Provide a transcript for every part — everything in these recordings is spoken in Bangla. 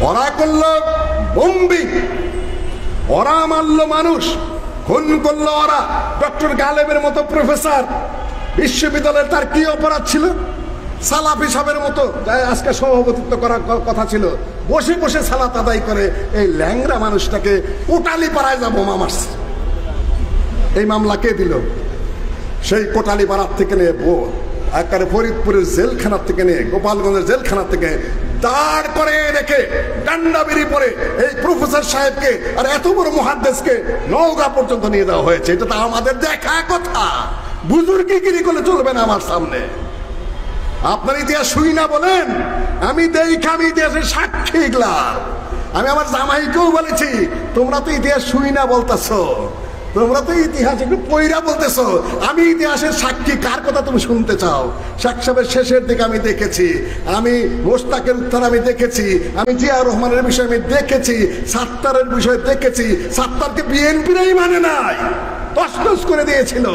ওরা করলো বোম্বিং, ওরা মারলো মানুষ, খুন করলো ওরা। ডক্টর গালেবের মতো প্রফেসর বিশ্ববিদ্যালয়ের, তার কি অপরাধ ছিল? সালাফি সাহেবের মতো আজকে সভাপতিত্ব করার কথা ছিল, বসে বসে সালাত আদায় করে এই ল্যাংরা মানুষটাকে কোটালি পাড়ায় যাবো মামার। এই মামলা কে দিল? সেই কোটালি পাড়ার থেকে নিয়ে একেবারে ফরিদপুরের জেলখানার থেকে নিয়ে, গোপালগঞ্জের জেলখানার থেকে দাঁড় করে রেখে ডান্ডা বেরিয়ে পড়ে এই প্রফেসর সাহেবকে আর এত বড় মুহাদ্দিসকে নওগাঁ পর্যন্ত নিয়ে দেওয়া হয়েছে। এটা তো আমাদের দেখা কথা, বুজুর্গিগিরি করলে চলবে না আমার সামনে। আপনার ইতিহাস শুই না বলেন, আমি ইতিহাসের সাক্ষী এগুলা। আমি আমার জামাইকেও বলেছি, তোমরা তো ইতিহাস শুই না বলতেছো, তোমরা তো ইতিহাস একটু পয়রা বলতেছো, আমি ইতিহাসের সাক্ষী। কার কথা তুমি শুনতে চাও? শেখ সাহেবের শেষের দিকে আমি দেখেছি, আমি মোশতাকের উত্থান আমি দেখেছি, আমি জিয়া রহমানের বিষয় আমি দেখেছি, সাত্তারের বিষয় দেখেছি। সাত্তারকে বিএনপিরাই মানে নাই, তছনছ করে দিয়েছিল।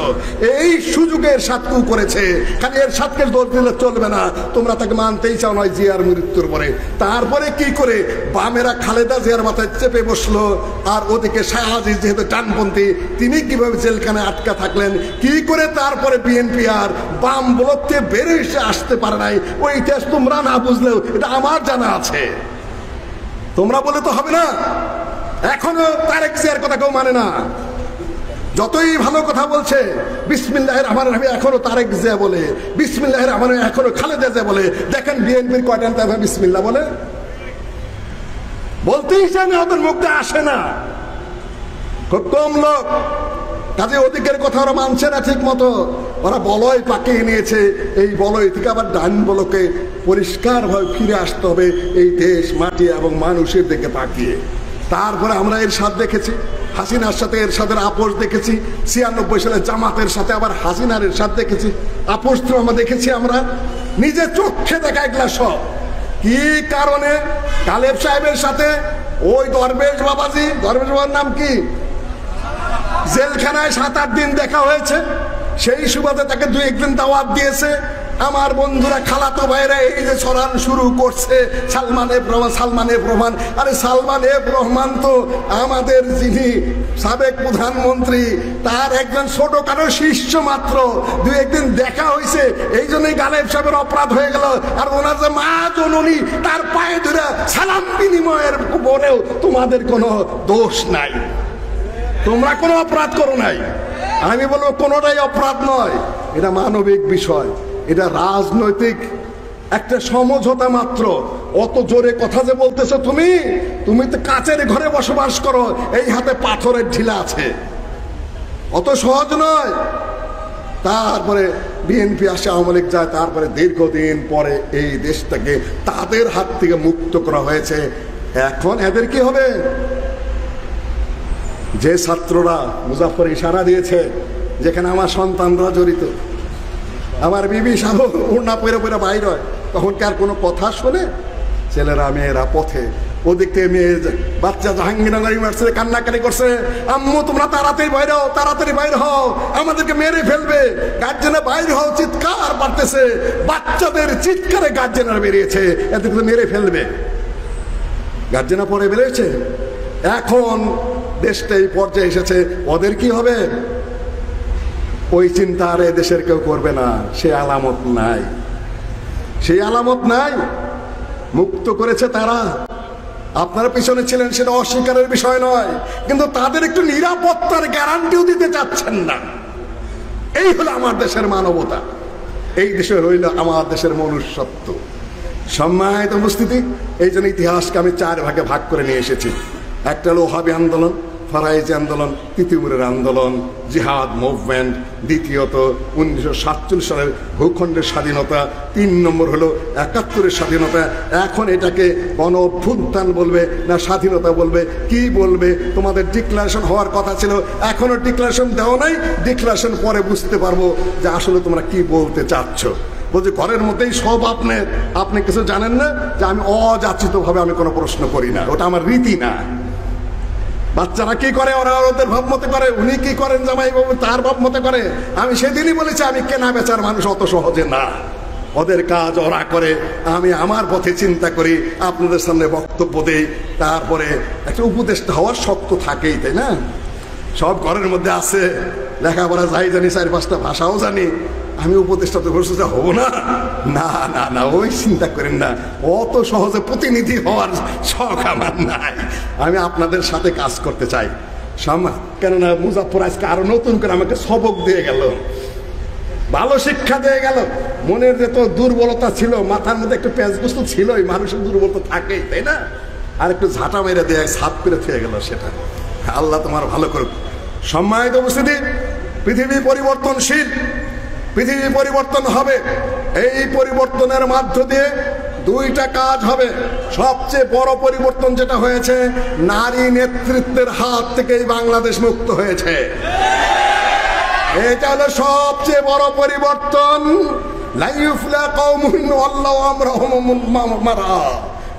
এই সুযোগের সাথে করেছে, খালি এর সাথে দোষ দিলে চলবে না। তোমরা তাকে মানতেই চাও নয় জিয়ার মৃত্যুর পরে। তারপরে কি করে বামেরা খালেদা জিয়ার মাথায় চেপে বসলো, আর ওদিকে শাহ আজিজ যেহেতু ডানপন্থী, তিনি কিভাবে জেলখানে আটকা থাকলেন, কি করে তারপরে বিএনপি আর বাম ব্লক থেকে বের এসে আসতে পারে নাই। ওই ইতিহাস তোমরা না বুঝলেও এটা আমার জানা আছে। তোমরা বলে তো হবে না। এখনো তারেক জিয়ার কথা কেউ মানে না, যতই ভালো কথা বলছে। বিসমিল্লাহির রহমানির রহিম এখনো তারেক জিয়া বলে, বিসমিল্লাহির রহমানির রহিম এখনো খালেদা জিয়া বলে। দেখেন বিএনপির কয়টা নেতা বিসমিল্লাহ বলে? বলতেই জানে, ওদের মুখে আসে না, খুব কম লোক। কাজে ওদিকের কথা ওরা মানছে না ঠিক মতো। ওরা বলয় পাকিয়ে নিয়েছে, এই বলয় থেকে আবার ডান বলকে পরিষ্কার ভাবে ফিরে আসতে হবে এই দেশ, মাটি এবং মানুষের দিকে তাকিয়ে। তারপরে আমরা এর সাথ দেখেছি, হাসিনার সাথে এর সাথে আপোষ দেখেছি। 96 সালে জামাতের সাথে আবার হাসিনার এর সাথে দেখেছি, আপোষ তো আমরা দেখেছি। আমরা নিজে চোখে দেখা এগুলা সব। কি কারণে গালেব সাহেবের সাথে ওই দরবেশ বাবাজি, দরবেশ বাবার নাম কি, জেলখানায় 7-8 দিন দেখা হয়েছে। সেই সুবাদে তাকে 2-1 দিন দাওয়াত দিয়েছে। আমার বন্ধুরা, খালাতো ভাইরা এই যে ছড়ান শুরু করছে সালমান এফ রহমান। আরে সালমান এফ রহমান তো আমাদের যিনি সাবেক প্রধানমন্ত্রী, তার একজন ছোটখাটো শিষ্য মাত্র। 2-1 দিন দেখা হয়েছে, এই জন্যই গালেব সাহেবের অপরাধ হয়ে গেল। আর ওনার যে মা জননী, তার পায়ে ধরে সালাম বিনিময়ের পরেও তোমাদের কোনো দোষ নাই, তোমরা কোনো অপরাধ করো নাই। আমি বলবো কোনোটাই অপরাধ নয়, এটা মানবিক বিষয়, এটা রাজনৈতিক একটা সমঝোতা মাত্র। অত জোরে কথা যে বলতেছো তুমি তো কাচের ঘরে বসবাস করো, এই হাতে পাথরের ঢিলা আছে, অত সহজ নয়। তারপরে বিএনপি আসে, আওয়ামী লীগ যায়, তারপরে দীর্ঘদিন পরে এই দেশটাকে তাদের হাত থেকে মুক্ত করা হয়েছে। এখন এদের কি হবে? যে ছাত্ররা মুজাফফর ইশারা দিয়েছে, যেখানে আমার সন্তানরা জড়িত, আমার বিবি সাহ ওড়না পরে পরে বাইর হয়, তখন কি আর কোনো কথা শোনে? ছেলেরা মেয়েরা পথে, ওদিক থেকে মেয়ে বাচ্চা জাহাঙ্গীরনগর ইউনিভার্সিটি কান্নাকাটি করছে, আম্মু তোমরা তাড়াতাড়ি বাইরে হও, তাড়াতাড়ি বাইরে হও, আমাদেরকে মেরে ফেলবে। গার্জেনা বাইরে হও, চিৎকার পারতেছে, বাচ্চাদের চিৎকারে গার্জেনারা বেরিয়েছে, এদেরকে মেরে ফেলবে। গার্জেনা পরে বেরিয়েছে। এখন দেশটা এই পর্যায়ে এসেছে, ওদের কি হবে? ওই চিন্তা আর দেশের কেউ করবে না। সে আলামত নাই, সেই আলামত নাই। মুক্ত করেছে তারা, আপনারা পিছনে ছিলেন, সেটা অস্বীকারের বিষয় নয়, কিন্তু তাদের একটু নিরাপত্তার গ্যারান্টিও দিতে চাচ্ছেন না। এই হলো আমার দেশের মানবতা, এই দেশে রইল আমার দেশের মনুষ্যত্ব। সম্মানিত উপস্থিতি, এই জন্য ইতিহাসকে আমি 4 ভাগে ভাগ করে নিয়ে এসেছি। একটা হলো ওহাবি আন্দোলন, ফরাইজি আন্দোলন, তিতুমিরের আন্দোলন, জিহাদ মুভমেন্ট। দ্বিতীয়ত 1947 সালের ভূখণ্ডের স্বাধীনতা। 3 নম্বর হলো 71-এর স্বাধীনতা। এখন এটাকে গণ অভ্যুত্থান বলবে না স্বাধীনতা বলবে, কি বলবে? তোমাদের ডিক্লারেশন হওয়ার কথা ছিল, এখনো ডিক্লারেশন দেওয়া নাই। ডিক্লারেশন পরে বুঝতে পারবো যে আসলে তোমরা কি বলতে চাচ্ছ। বলছি ঘরের মধ্যেই সব আপনি কিছু জানেন না যে আমি অযাচিতভাবে আমি কোনো প্রশ্ন করি না, ওটা আমার রীতি না। বাচ্চারা কি করে, ওরা ওদের ভাব মতে করে। উনি কি করেন জামাই বাবু, তার ভাব মতে করে। আমি সেদিনই বলেছি আমি কেনা বেচার মানুষ অত সহজে না। ওদের কাজ ওরা করে, আমি আমার পথে চিন্তা করি, আপনাদের সামনে বক্তব্য দেই, তারপরে একটা উপদেষ্টা হওয়ার শক্ত থাকেই, তাই না? সব ঘরের মধ্যে আছে, লেখাপড়া যাই জানি, 4-5টা ভাষাও জানি, আমি উপদেষ্টা তো ঘোষণা হব না। না না না, ওই চিন্তা করেন না, অত সহজে প্রতিনিধি হওয়ার শখ আমার নাই। আমি আপনাদের সাথে কাজ করতে চাই। কেননা মুজাফফর আজকে আরো নতুন করে আমাকে সবক দিয়ে গেল, ভালো শিক্ষা দিয়ে গেল। মনের যে তো দুর্বলতা ছিল, মাথার মধ্যে একটু পেঁচগোস্ত ছিল, এই মানুষের দুর্বলতা থাকেই, তাই না? আর একটু ঝাঁটা মেরে দিয়ে ছাপ করে থেকে গেল সেটা। আল্লাহ তোমার ভালো করুক। সম্মানিত উপস্থিতি, পৃথিবী পরিবর্তনশীল, পৃথিবী পরিবর্তন হবে। এই পরিবর্তনের মধ্য দিয়ে দুইটা কাজ হবে। সবচেয়ে বড় পরিবর্তন যেটা হয়েছে, নারী নেতৃত্বের হাত থেকেই বাংলাদেশ মুক্ত হয়েছে। এটা হলো সবচেয়ে বড় পরিবর্তন।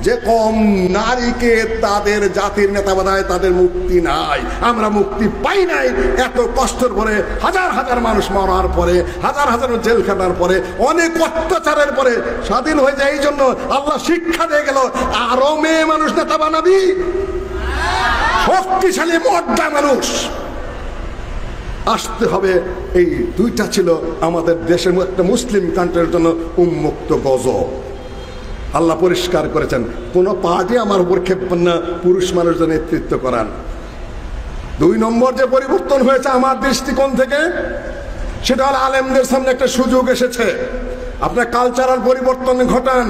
যে কম নারীকে তাদের জাতির নেতা বানায়, তাদের মুক্তি নাই, আমরা মুক্তি পাই নাই। এত কষ্টের পরে, হাজার হাজার মানুষ মরার পরে, হাজার হাজার জেলখানার পরে, অনেক অত্যাচারের পরে স্বাধীন হয়ে যায়। এই জন্য আল্লাহ শিক্ষা দিয়ে গেল, আরো মেয়ে মানুষ নেতা বানাবি, শক্তিশালী মর্দা মানুষ আসতে হবে। এই দুইটা ছিল আমাদের দেশের একটা মুসলিম কান্ট্রির জন্য উন্মুক্ত গজব। আল্লাহ পরিষ্কার করেছেন, কোন পার্টি আমার উপর খেপবেন না, পুরুষ মানুষদের নেতৃত্ব করান। 2 নম্বর যে পরিবর্তন হয়েছে আমার দৃষ্টিকোণ থেকে, সেটা হল আলেমদের সামনে একটা সুযোগ এসেছে। আপনার কালচারাল পরিবর্তন ঘটান,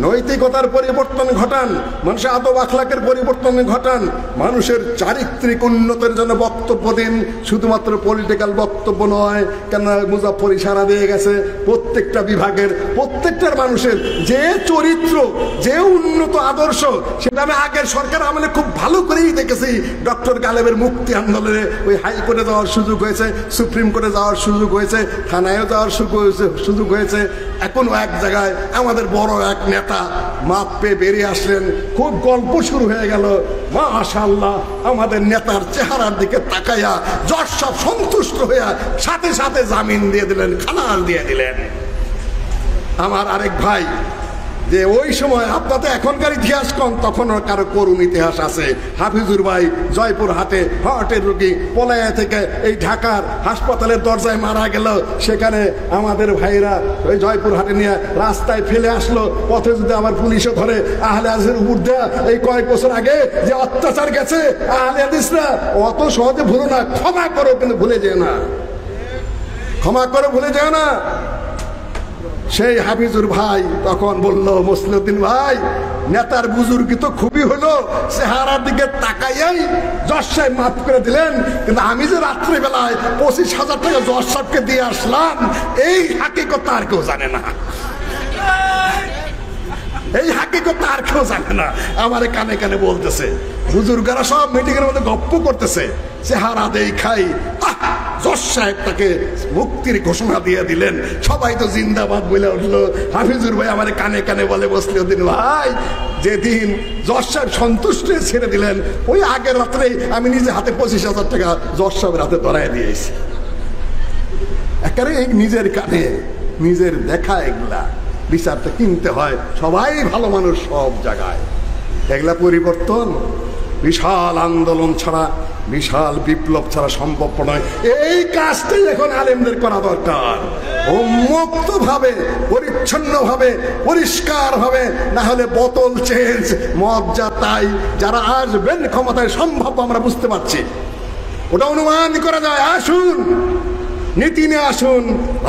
নৈতিকতার পরিবর্তন ঘটান, মানুষের আদব আখলাকের পরিবর্তন ঘটান, মানুষের চারিত্রিক উন্নতির জন্য বক্তব্য দিন। শুধুমাত্র পলিটিক্যাল বক্তব্য নয়, কেন মুজাফফর ইশারা দিয়ে গেছে, প্রত্যেকটা বিভাগের প্রত্যেকটার মানুষের যে চরিত্র, যে উন্নত আদর্শ, সেটা আমি আগের সরকার আমলে খুব ভালো করেই দেখেছি। ডক্টর গালেবের মুক্তি আন্দোলনে ওই হাইকোর্টে যাওয়ার সুযোগ হয়েছে, সুপ্রিম কোর্টে যাওয়ার সুযোগ হয়েছে, থানায়ও যাওয়ার সুযোগ হয়েছে। এখনো এক জায়গায় আমাদের বড় এক নেতা মাপ পেয়ে বেরিয়ে আসলেন, খুব গল্প শুরু হয়ে গেল। মাশাআল্লাহ, আমাদের নেতার চেহারার দিকে তাকাইয়া জজ সাহেব সন্তুষ্ট হইয়া সাথে সাথে জামিন দিয়ে দিলেন, খালাস দিয়ে দিলেন। আমার আরেক ভাই, যে ওই সময় আপনাদের এখনকার ইতিহাস কম, তখন কারো করুণ ইতিহাস আছে। হাফিজুর ভাই জয়পুর হাটে হার্টের রোগী পলায়া থেকে এই ঢাকার হাসপাতালের দরজায় মারা গেল। সেখানে আমাদের ভাইরা ওই জয়পুর হাটে নিয়ে রাস্তায় ফেলে আসলো। পথে যদি আমার পুলিশও ধরে, আহলে হাদিসের উপর দেয়া এই কয়েক বছর আগে যে অত্যাচার গেছে, আহলে হাদিসরা অত সহজে ভুলো না, ক্ষমা করো, কিন্তু ভুলে যেও না, ক্ষমা করো, ভুলে যেও না। সেই হাফিজুর ভাই তখন বলল, মসলিউদ্দিন ভাই, নেতার বুজুর্গি তো খুবই হলো, চেহারার দিকে তাকাইয়াই জজ সাহেব মাফ করে দিলেন, কিন্তু আমি যে রাত্রিবেলায় 25,000 টাকা জজ সাহেবকে দিয়ে আসলাম, এই হাকিকত আর কেউ জানে না, এই হাকিকত আর কেউ জানে না। আমার কানে কানে বলতেছে, বুজুর্গরা সব মিটিং এর মধ্যে গপ্প করতেছে, চেহারা দেখাই জজ সাহেব তাকে মুক্তির ঘোষণা দিয়ে দিলেন। সবাই তো জিন্দাবাদ বলে উঠলো। হাফিজুর ভাই আমার কানে কানে বলে, মসলিউদ্দিন ভাই, যেদিন জজ সাহেব সন্তুষ্ট ছেড়ে দিলেন, ওই আগের রাত্রে আমি নিজে হাতে 25,000 টাকা জজ সাহেবের হাতে ধরাই দিয়েছি। একেবারে এই নিজের কানে নিজের দেখা, এগুলা বিচারটা কিনতে হয়। সবাই ভালো মানুষ সব জায়গায়, এগুলা পরিবর্তন বিশাল আন্দোলন ছাড়া, বিশাল বিপ্লব ছাড়া সম্ভব নয়। এই কাজটাই এখন আলেমদের করা দরকার, উন্মুক্ত ভাবে, পরিচ্ছন্ন ভাবে, পরিষ্কার ভাবে। না হলে বোতল চেঞ্জ, মদ যা তাই। যারা আসবেন ক্ষমতায় সম্ভব আমরা বুঝতে পারছি, ওটা অনুমান করা যায়। আসুন, নীতি নিয়ে আসুন,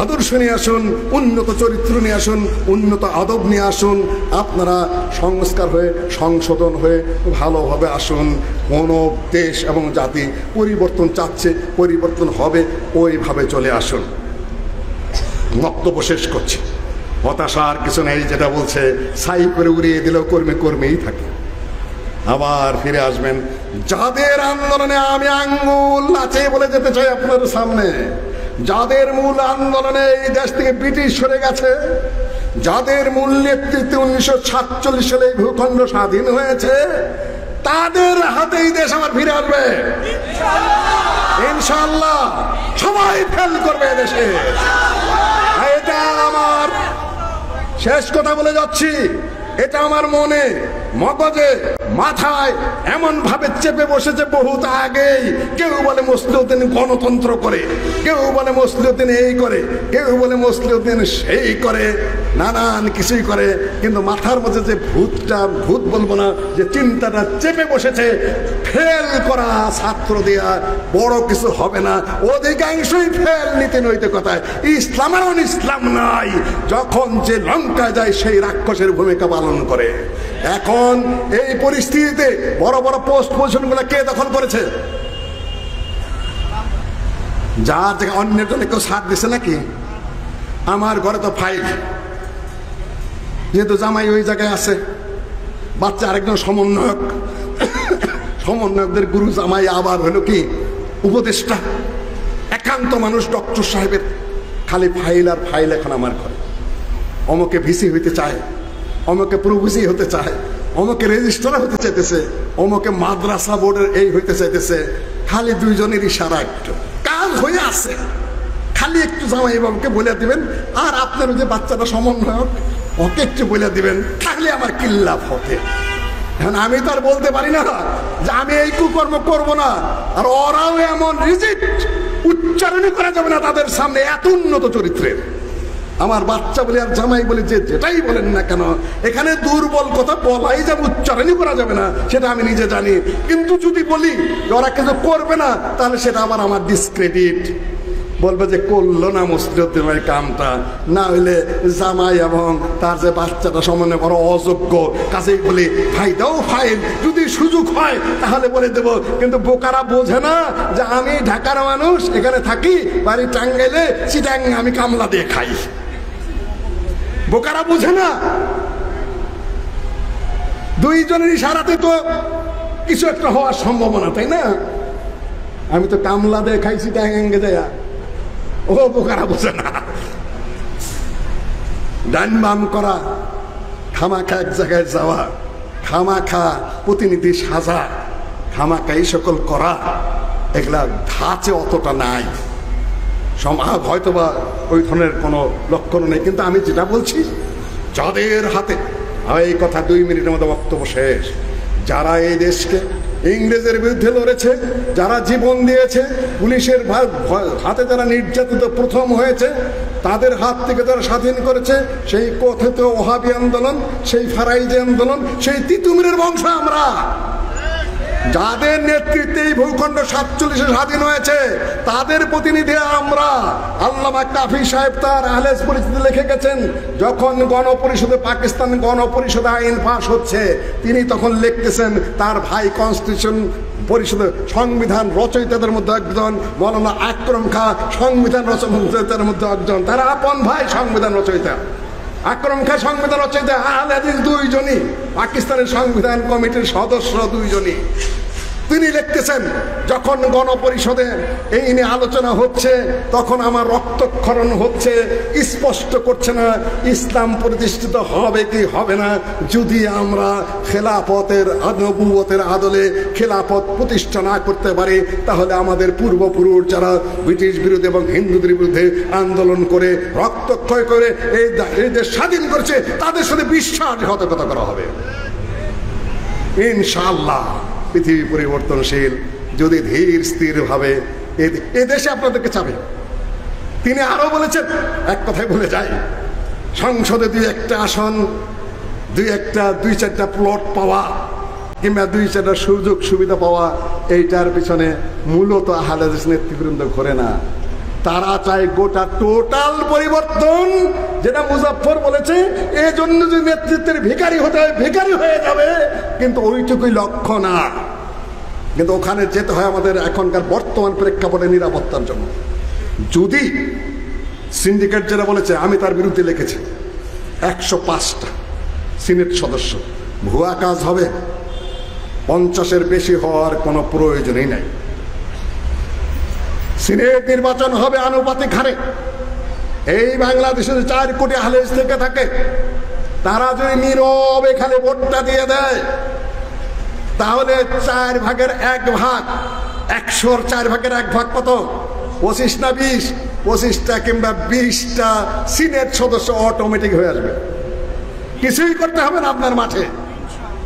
আদর্শ নিয়ে আসুন, উন্নত চরিত্র নিয়ে আসুন, উন্নত আদব নিয়ে আসুন। আপনারা সংস্কার হয়ে, সংশোধন হয়ে ভালোভাবে আসুন। কোন দেশ এবং জাতি পরিবর্তন চাচ্ছে, পরিবর্তন হবে, ওইভাবে চলে আসুন। বক্তব্য শেষ করছি। হতাশার কিছু নেই, যেটা বলছে ছাই করে উড়িয়ে দিলেও কর্মে কর্মেই থাকে। আবার ফিরে আসবেন। যাদের আন্দোলনে আমি আঙ্গুল নাচে বলে যেতে চাই আপনাদের সামনে, যাদের মূল আন্দোলনে এই দেশ থেকে ব্রিটিশ সরে গেছে, যাদের মূল নেতৃত্বে 1947 সালে এই ভূখণ্ড স্বাধীন হয়েছে, তাদের হাতে এই দেশ আমার ফিরে আসবে ইনশাআল্লাহ। সবাই ফেল করবে দেশে, এটা আমার শেষ কথা বলে যাচ্ছি, এটা আমার মনে, মগজে, মাথায় এমন ভাবে চেপে বসেছে বহুত আগেই। কেউ বলে মসলিউদ্দিন গণতন্ত্র করে, কেউ বলে মসলিউদ্দিন এই করে, কেউ বলে মসলিউদ্দিন সেই করে, নানান কিছুই করে। কিন্তু মাথার মধ্যে যে ভূতটা, ভূত বলবো না, যে চিন্তাটা চেপে বসেছে, ফেল করা ছাত্র দেয়া বড় কিছু হবে না, অধিকাংশই ফেল নীতি নৈতিকতায়। ইসলামের ইসলাম নাই, যখন যে লঙ্কা যায় সেই রাক্ষসের ভূমিকা পালন করে। এখন এই পরিস্থিতিতে বড় বড় পোস্ট পজিশন গুলো কে দখল করেছে? যার জায়গায় অন্যের জন্য কেউ সাথ দিছে নাকি? আমার ঘরে তো ফাইল, যেহেতু জামাই ওই জায়গায় আছে, বাচ্চা আরেকজন সমন্বয়ক, সমন্বয়কদের গুরু জামাই আবার হলো কি উপদেষ্টা, একান্ত মানুষ ডক্টর সাহেবের, খালি ফাইল আর ফাইল। এখন আমার ঘরে অমুকে ভিসি হইতে চায়, অমুকে প্রভুসি হতে চায়, অমুকে রেজিস্ট্রার হতে চাইতেছে, অমুকে মাদ্রাসা বোর্ডের এই হইতে চাইতেছে। খালি দুইজনের ইশারা, একটু কাজ হয়ে আছে, খালি একটু জামাই বাবুকে বলে দিবেন, আর আপনার যে বাচ্চাটা সমন্বয়ক ওকে একটু বলে দিবেন, তাহলে আমার কিল্লাভ হবে। এখন আমি তো আর বলতে পারি না যে আমি এই কুকর্ম করব না, আর ওরাও এমন রিজিট, উচ্চারণই করা যাবে না তাদের সামনে, এত উন্নত চরিত্রের। আমার বাচ্চা বলে আর জামাই বলে, যে যেটাই বলেন না কেন, এখানে দুর্বল কথা বলাই যাবে, উচ্চারণই করা যাবে না, সেটা আমি নিজে জানি। কিন্তু যদি বলি ওরা কিছু করবে না, তাহলে সেটা আবার আমার ডিসক্রেডিট, বলবে যে করলো না মসলিউদ্দিনের কামটা, না হইলে জামাই এবং তার যে বাচ্চাটা সমানে বড় অযোগ্য, কাছেই বলি ভাই দাও ফাইল, যদি সুযোগ হয় তাহলে বলে দেব। কিন্তু বোকারা বোঝে না যে আমি ঢাকার মানুষ, এখানে থাকি, বাড়ি টাঙ্গাইলে চিটাং আমি কামলা দিয়ে খাই। বোকারা বোঝে না, দুইজনের ইশারাতে তো কিছু একটা হওয়ার সম্ভাবনা, তাই না? আমি তো কামলা দিয়ে খাইছি টাঙ্গে যায়, ও বোকারা বোঝে না। ডান বাম করা, খামাখা এক জায়গায় যাওয়া, খামাখা প্রতিনিধি সাজা, খামাখা এই সকল করা, এগুলা ধাঁচে অতটা নাই। সমাজ হয়তোবা ওই ধরনের কোনো লক্ষণ নেই। কিন্তু আমি যেটা বলছি, যাদের হাতে, এই কথা 2 মিনিটের মধ্যে বক্তব্য শেষ, যারা এই দেশকে ইংরেজের বিরুদ্ধে লড়েছে, যারা জীবন দিয়েছে, পুলিশের হাতে যারা নির্যাতিত প্রথম হয়েছে, তাদের হাত থেকে যারা স্বাধীন করেছে, সেই কথিত ওহাবি আন্দোলন, সেই ফারাইজি আন্দোলন, সেই তিতুমিরের বংশ আমরা, যাদের নেতৃত্বে এই ভূখণ্ড 47-এ স্বাধীন হয়েছে, তাদের প্রতিনিধি আমরা। আল্লামা কাফি সাহেব তার আহলেস পরিচিতি লিখে গেছেন, যখন গণপরিষদে, পাকিস্তান গণপরিষদে আইন পাশ হচ্ছে, তিনি তখন লিখতেছেন তার ভাই কনস্টিটিউশন পরিষদের সংবিধান রচয়িতাদের মধ্যে একজন মৌলানা আকরম খাঁ, সংবিধান রচয়িতাদের মধ্যে একজন, তার আপন ভাই সংবিধান রচয়িতা। আকরম খাঁ সংবিধান রচয়িতা, আহলে হাদিস দুইজনই, পাকিস্তানের সংবিধান কমিটির সদস্য দুইজনই। তিনি লিখতেছেন, যখন গণপরিষদে এই নিয়ে আলোচনা হচ্ছে, তখন আমার রক্তক্ষরণ হচ্ছে, স্পষ্ট করছে না ইসলাম প্রতিষ্ঠিত হবে কি হবে না যদি আমরা খেলাফতের, নবুয়তের আদলে খেলাফত প্রতিষ্ঠা না করতে পারি। তাহলে আমাদের পূর্বপুরুষ যারা ব্রিটিশ বিরোধী এবং হিন্দুদের বিরুদ্ধে আন্দোলন করে রক্তক্ষয় করে এই দেশ স্বাধীন করেছে, তাদের সাথে বিশ্বাসঘাতকতা করা হবে। ইনশাআল্লাহ পৃথিবী পরিবর্তনশীল, যদি ধীর স্থির ভাবে এ দেশে আপনাদেরকে চাবে। তিনি আরো বলেছেন, এক কথায় বলে যাই, সংসদে 2-1টা আসন, 2-4টা প্লট পাওয়া, কিংবা 2-4টা সুযোগ সুবিধা পাওয়া, এইটার পিছনে মূলত আহলে হাদিস নেতৃবৃন্দ ঘোরে না। তারা চায় গোটা টোটাল পরিবর্তন, যেটা মুজাফফর বলেছে, এজন্য যদি নেতৃত্বের ভিখারি হতে হয়, ভিখারি হয়ে যাবে, কিন্তু ওইটুকুই লক্ষ্য না। কিন্তু ওখানে যেতে হয় আমাদের এখনকার বর্তমান প্রেক্ষাপটে নিরাপত্তার জন্য। যদি সিন্ডিকেট যেটা বলেছে, আমি তার বিরুদ্ধে লিখেছি, 105টা সিনেট সদস্য, ভুয়া কাজ হবে, 50-এর বেশি হওয়ার কোনো প্রয়োজনই নাই। সিনেট নির্বাচন হবে আনুপাতিক হারে। এই বাংলাদেশের 4 কোটি আহলে হাদিস থেকে থাকে, তারা যদি নীরবে খালি ভোটটা দিয়ে দেয়, তাহলে 4 ভাগের 1 ভাগ, 100-র 4 ভাগের 1 ভাগ কত? 25 না 20? 25টা কিংবা 20টা সিনেট সদস্য অটোমেটিক হয়ে আসবে। কিছুই করতে হবে না আপনার মাঠে।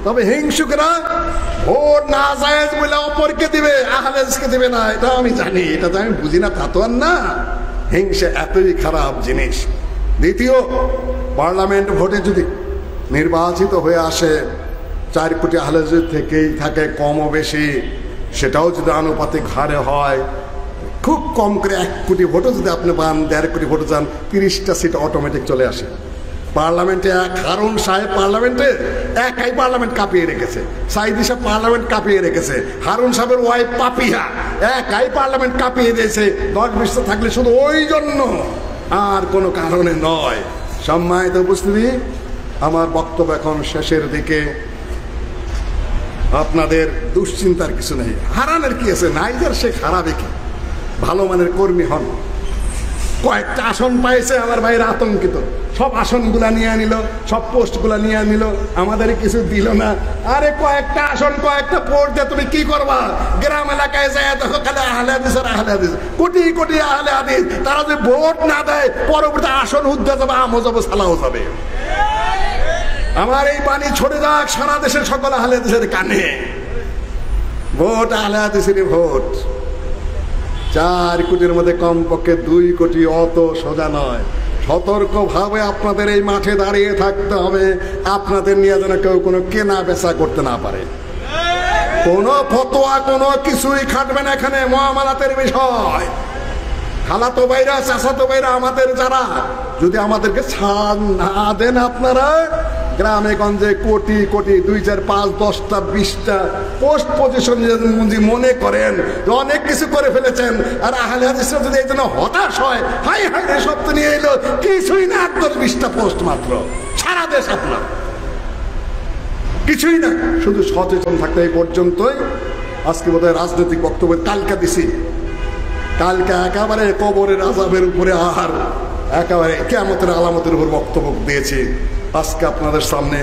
তবে হিংসুকরা ভোট না জায়েজ বলে অপরকে দিবে, আহলেজকে দিবে না, এটা আমি জানি, এটা তো আমি বুঝি না তা তো আর না। হিংসা এতই খারাপ জিনিস। দ্বিতীয়, পার্লামেন্ট ভোটে যদি নির্বাচিত হয়ে আসে 4 কোটি আহলেজ থেকেই থাকে কমও বেশি, সেটাও যদি আনুপাতিক হারে হয়, খুব কম করে 1 কোটি ভোটও যদি আপনি পান, 1.5 কোটি ভোটে যান, 30টা সিট অটোমেটিক চলে আসে। পার্লামেন্টে হারুন সাহেব পার্লামেন্টে একাই পার্লামেন্ট কাঁপিয়ে রেখেছে, সাইদি সাহেব পার্লামেন্ট কাঁপিয়ে রেখেছে, হারুন সাহেবের ওয়াইফ পাপিয়া একাই পার্লামেন্ট কাঁপিয়ে দিয়েছে। 10-20টা থাকলে শুধু ওই জন্য, আর কোনো কারণে নয়। সম্মানিত উপস্থিতি, আমার বক্তব্য এখন শেষের দিকে। আপনাদের দুশ্চিন্তার কিছু নেই, হারানের কি আছে? নাইজার শেখ হারাবে কি? ভালো মানের কর্মী হন। কয়েকটা আসন পাইছে, আমার ভাইয়ের আতঙ্কিত, সব আসনগুলা নিয়ে নিল, সব পোস্টগুলা নিয়ে নিল, আমাদের কিছু দিল না। আরে কয়েকটা আসন, কয়েকটা পোস্ট দিয়ে তুমি কি করবা? গ্রাম এলাকায় যায় দেখো খালি আহলে হাদিস আর আহলে হাদিস, কোটি কোটি আহলে হাদিস, তারা যদি ভোট না দেয় পরবর্তী আসন উদ্যা যাবে, আমও যাবে, সালাও যাবে। আমার এই বাণী ছড়ে যাক সারা দেশের সকল আহলে হাদিসের কানে, ভোট আহলে হাদিসেরই ভোট। 4 কোটির মধ্যে কমপক্ষে 2 কোটি, অত সোজা নয়। সতর্কভাবে আপনাদের এই মাঠে দাঁড়িয়ে থাকতে হবে, আপনাদের নিয়ে যেন কেউ কোনো কেনা বেচা করতে না পারে। কোনো ফতোয়া কোনো কিছুই খাটবে না এখানে, মুআমালাতের বিষয়। খালাতো ভাইরা, চাচাতো ভাইরা আমাদের যারা, যদি আমাদেরকে ছাড় না দেন আপনারা, গ্রামে গঞ্জে কোটি কোটি 2, 4, 5, 10টা 20টা পোস্ট পজিশন মনে করেন অনেক কিছু করে ফেলেছেন, আর আহলে হাদিসরা যদি এই জন্য হতাশ হয়, হাই হাই রে সব তো নিয়ে এলো, কিছুই না, 10-20টা পোস্ট মাত্র, সারা দেশ আপনার কিছুই না। শুধু সচেতন থাকতে। এই পর্যন্তই আজকে বোধহয় রাজনৈতিক বক্তব্য কালকে দিছি, কালকে একেবারে কবরের আযাবের উপরে আর একেবারে কিয়ামতের আলামতের উপর বক্তব্য দিয়েছি। আজকে আপনাদের সামনে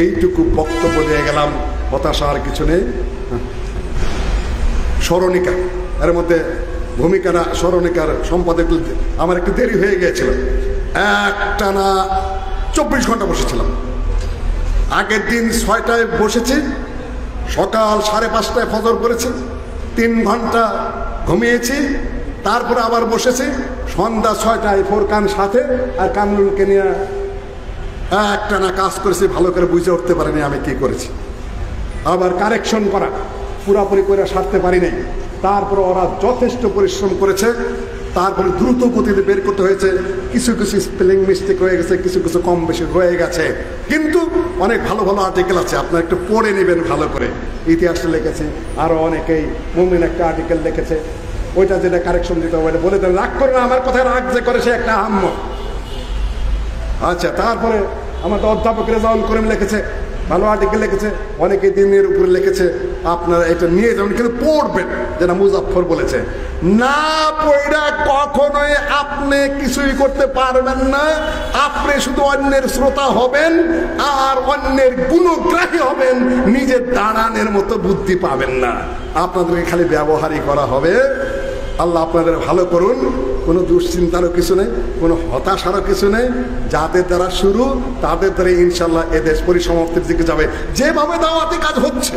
এইটুকু বক্তব্য দিয়ে গেলাম, হতাশা আর কিছু নেই। স্মরণিকা, এর মধ্যে ভূমিকাটা স্মরণিকার সম্পাদক আমার একটু দেরি হয়ে গিয়েছিল, একটানা 24 ঘন্টা বসেছিলাম। আগের দিন 6টায় বসেছি, সকাল 5:30টায় ফজর করেছি, 3 ঘন্টা ঘুমিয়েছি, তারপরে আবার বসেছি সন্ধ্যা 6টায় ফোরকান সাথে আর কামরুলকে নিয়ে একটানা কাজ করেছি। ভালো করে বুঝে উঠতে পারিনি আমি কি করেছি, আবার কারেকশন করা পুরাপুরি করে সারতে পারি নাই। তারপরে ওরা যথেষ্ট পরিশ্রম করেছে, তারপরে দ্রুত গতিতে বের করতে হয়েছে। কিছু কিছু স্পেলিং মিস্টেক হয়ে গেছে, কিছু কিছু কম বেশি হয়ে গেছে, কিন্তু অনেক ভালো ভালো আর্টিকেল আছে, আপনারা একটু পড়ে নেবেন ভালো করে। ইতিহাসে লিখেছে, আরও অনেকেই, মুমিন একটা আর্টিকেল লিখেছে, ওইটা যেটা কারেকশন দিতে হবে বলে দেন। রাগ করে না, আমার কথায় রাগ যে করে সে একটা আহাম্ম। আচ্ছা, তারপরে আমাদের অধ্যাপক রেজাউল করিম লিখেছে, ভালো আর্টিকেল লিখেছে, অনেকে দিনের উপরে লিখেছে। আপনারা এটা নিয়ে যাবেন, কিন্তু পড়বেন, যেটা মুজাফফর বলেছে, না পড়া কখনোই আপনি কিছুই করতে পারবেন না। আপনি শুধু অন্যের শ্রোতা হবেন আর অন্যের গুণগ্রাহী হবেন, নিজের দাঁড়ানোর মতো বুদ্ধি পাবেন না। আপনাদেরকে খালি ব্যবহারই করা হবে। আল্লাহ আপনাদের ভালো করুন। কোনো দুশ্চিন্তারও কিছু নেই, কোনো হতাশারও কিছু নেই। যাদের দ্বারা শুরু তাদের দ্বারা ইনশাল্লাহ এদেশ পরিসমাপ্তির দিকে যাবে। যেভাবে দাওয়াতি কাজ হচ্ছে,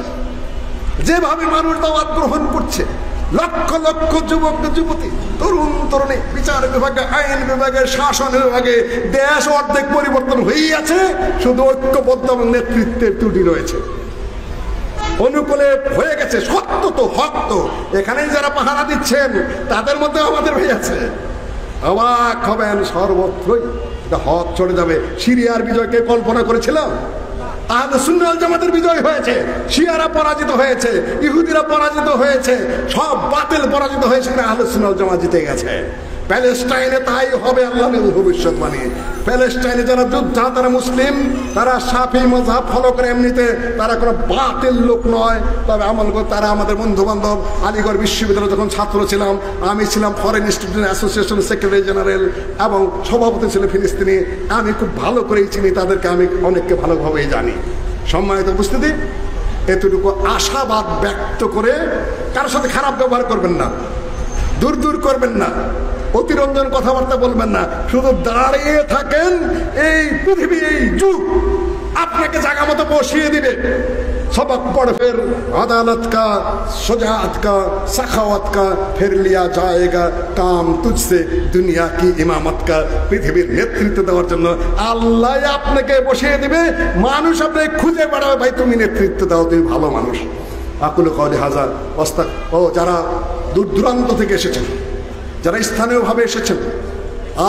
যেভাবে মানুষ দাওয়াত গ্রহণ করছে, লক্ষ লক্ষ যুবক যুবতী, তরুণ তরুণী, বিচার বিভাগে, আইন বিভাগে, শাসন বিভাগে, দেশ অর্ধেক পরিবর্তন হয়েই আছে, শুধু ঐক্যবদ্ধ নেতৃত্বের ত্রুটি রয়েছে। অনুকূলে হয়ে গেছে, সত্য তো হক তো, এখানে যারা পাহারা দিচ্ছেন তাদের মধ্যে আমাদের ভাই আছে। অবাক হবেন, সর্বত্রই হক চলে যাবে। সিরিয়ার বিজয়কে কল্পনা করেছিলাম? আহলে সুন্নাত ওয়াল জামাতের বিজয় হয়েছে, শিয়ারা পরাজিত হয়েছে, ইহুদিরা পরাজিত হয়েছে, সব বাতিল পরাজিত হয়েছে, আহলে সুন্নাত ওয়াল জামাত জিতে গেছে। প্যালেস্টাইনে তাই হবে, আল্লাহ ভবিষ্যৎবাণী। প্যালেস্টাইনে যারা যোদ্ধা তারা মুসলিম, তারা শাফি মাযহাব ফলো করে, এমনিতে তারা কোনো বাতিল লোক নয়। তবে আমল করে তারা আমাদের বন্ধু বান্ধব। আলিগড় বিশ্ববিদ্যালয়ে যখন ছাত্র ছিলাম, আমি ছিলাম foreign student association secretary general এবং সভাপতি ছিল ফিলিস্তিনি। আমি খুব ভালো করেই চিনি তাদেরকে, আমি অনেককে ভালোভাবেই জানি। সম্মানিত উপস্থিতি, এতটুকু আশাবাদ ব্যক্ত করে কারোর সাথে খারাপ ব্যবহার করবেন না, দূর দূর করবেন না, অতিরঞ্জন কথাবার্তা বলবেন না, শুধু দাঁড়িয়ে থাকেন। এই পৃথিবী, এই যুগ আপনাকে জায়গা মতো বসিয়ে দিবে। सबक पढ़ फिर अदालत का, शुजाअत का, सखावत का, फिर लिया जाएगा काम तुझसे दुनिया की इमामत का। পৃথিবীর নেতৃত্ব দেওয়ার জন্য আল্লাহ আপনাকে বসিয়ে দিবে, মানুষ আপনাকে খুঁজে বেড়াবে, ভাই তুমি নেতৃত্ব দাও, তুমি ভালো মানুষ। আকুল কওলি হাযা ওয়াস্তাক। ও যারা দূর দূরান্ত থেকে এসেছেন, যারা স্থানীয়ভাবে এসেছেন,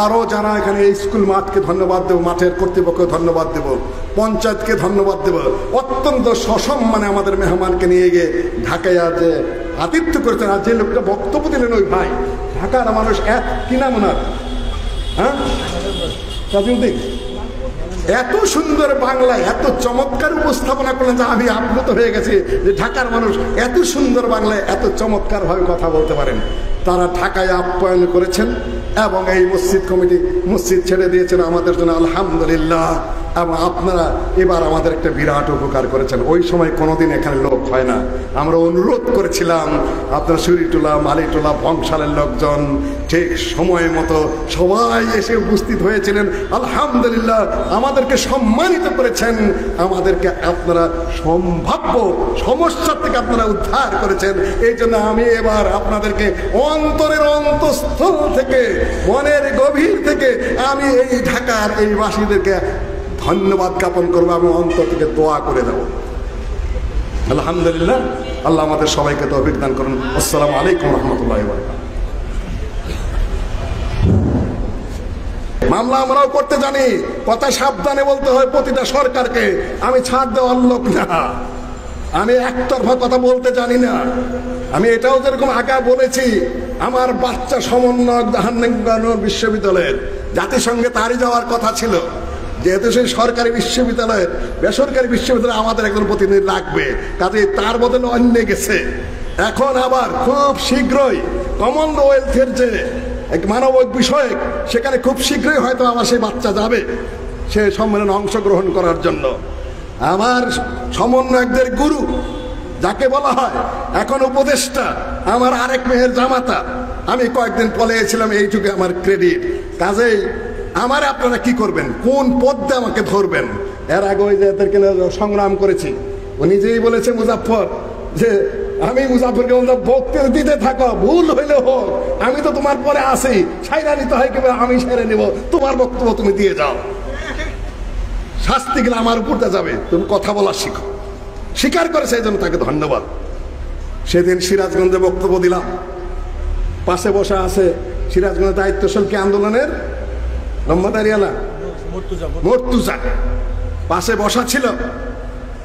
আরও যারা এখানে এই স্কুল মাঠকে ধন্যবাদ দেব, মাঠের কর্তৃপক্ষকে ধন্যবাদ দেব, পঞ্চায়েতকে ধন্যবাদ দেব, অত্যন্ত সসম্মানে আমাদের মেহমানকে নিয়ে গিয়ে ঢাকায় যে আতিথ্য করেছেন। আর যে লোকটা বক্তব্য দিলেন ওই ভাই, ঢাকার মানুষ কি নাম ওনার, হ্যাঁ তাজউদ্দিন, এত সুন্দর বাংলায় এত চমৎকার উপস্থাপনা করলেন যে আমি আপ্লুত হয়ে গেছি যে ঢাকার মানুষ এত সুন্দর বাংলায় এত চমৎকারভাবে কথা বলতে পারেন। তারা ঢাকায় আপ্যায়ন করেছেন এবং এই মসজিদ কমিটি মসজিদ ছেড়ে দিয়েছেন আমাদের জন্য, আলহামদুলিল্লাহ। এবং আপনারা এবার আমাদের একটা বিরাট উপকার করেছেন। ওই সময় কোনোদিন এখানে লোক হয় না, আমরা অনুরোধ করেছিলাম আপনার সুরিটোলা, মালিটোলা, বংশালের লোকজন ঠিক সময় মতো সবাই এসে উপস্থিত হয়েছিলেন। আলহামদুলিল্লাহ আমাদেরকে সম্মানিত করেছেন, আমাদেরকে আপনারা সম্ভাব্য সমস্যার থেকে আপনারা উদ্ধার করেছেন। এই জন্য আমি এবার আপনাদেরকে অন্তরের অন্তঃস্থল থেকে, মনের গভীর থেকে আমি এই ঢাকার এই বাসীদেরকে ধন্যবাদ জ্ঞাপন করবো এবং অন্তর থেকে দোয়া করে দেব। আলহামদুলিল্লাহ, আল্লাহ আমাদের সবাইকে তৌফিক দান করুন। আসসালামু আলাইকুম রহমতুল্লাহি ওয়া বারাকাতুহু। মামলা আমরাও করতে জানি, কথা সাবধানে বলতে হয় প্রতিটা সরকারকে। আমি ছাড় দেওয়ার লোক না, আমি একতরফা কথা বলতে জানি না। আমি এটাও যেরকম আগে বলেছি, আমার বাচ্চা সমন্বয়ক জাহাঙ্গীরনগর বিশ্ববিদ্যালয়ের জাতিসংঘে তারই যাওয়ার কথা ছিল, যেহেতু সেই সরকারি বিশ্ববিদ্যালয়ের বেসরকারি বিশ্ববিদ্যালয়ে আমাদের একজন প্রতিনিধি লাগবে, কাজে তার বদলে অন্য গেছে। এখন আবার খুব শীঘ্রই কমনওয়েলথের যে মানবিক বিষয়, সেখানে খুব শীঘ্রই হয়তো আমার সেই বাচ্চা যাবে সে সম্মেলনে অংশগ্রহণ করার জন্য। আমার সমন্বয়কদের গুরু যাকে বলা হয়, এখন উপদেষ্টা, আমার আরেক মেয়ের জামাতা। আমি কয়েকদিন পলেছিলাম, এইটুকু আমার ক্রেডিট। কাজেই আমার আপনারা কি করবেন, কোন পদ্মে আমাকে ধরবেন। এর আগে ওই যে এদেরকে সংগ্রাম করেছি, ও নিজেই বলেছে মুজাফফর যে আমি মুজাফফরকে বলতাম বক্তব্য দিতে থাকো, ভুল হইলে হোক, আমি তো তোমার পরে আসি, সাইরা নিতে হয় কিংবা আমি সেরে নেব, তোমার বক্তব্য তুমি দিয়ে যাও, শাস্তি গেলে আমার উপরটা যাবে, তুমি কথা বলা শিখো। স্বীকার করেছে, এই জন্য তাকে ধন্যবাদ। সেদিন সিরাজগঞ্জে বক্তব্য দিলাম, পাশে বসা আছে সিরাজগঞ্জের দায়িত্বশীল কি আন্দোলনের লম্বাদারিয়ালা মর্তুজা, পাশে বসা ছিল।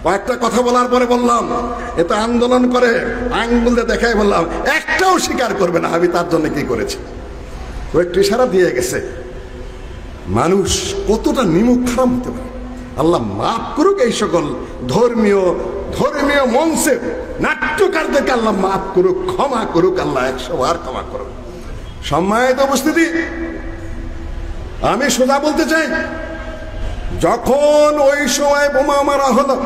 কয়েকটা কথা বলার পরে বললাম, এ তো আন্দোলন করে, আঙ্গুল দিয়ে দেখাই বললাম, একটাও স্বীকার করবে না আমি তার জন্য কি করেছি। ও একটু ইশারা দিয়ে গেছে। মানুষ কতটা নিমুখ খারাপ হতে পারে, আল্লাহ মাফ করুক। এই সকল ধর্মীয় মঞ্চে নাট্যকারদেরকে আল্লাহ মাফ করুক, ক্ষমা করুক, আল্লাহ 100 বার ক্ষমা করুক। সম্মানিত উপস্থিতি, আমি সোজা বলতে চাই, যখন ওই সময় বোমা মারা হলো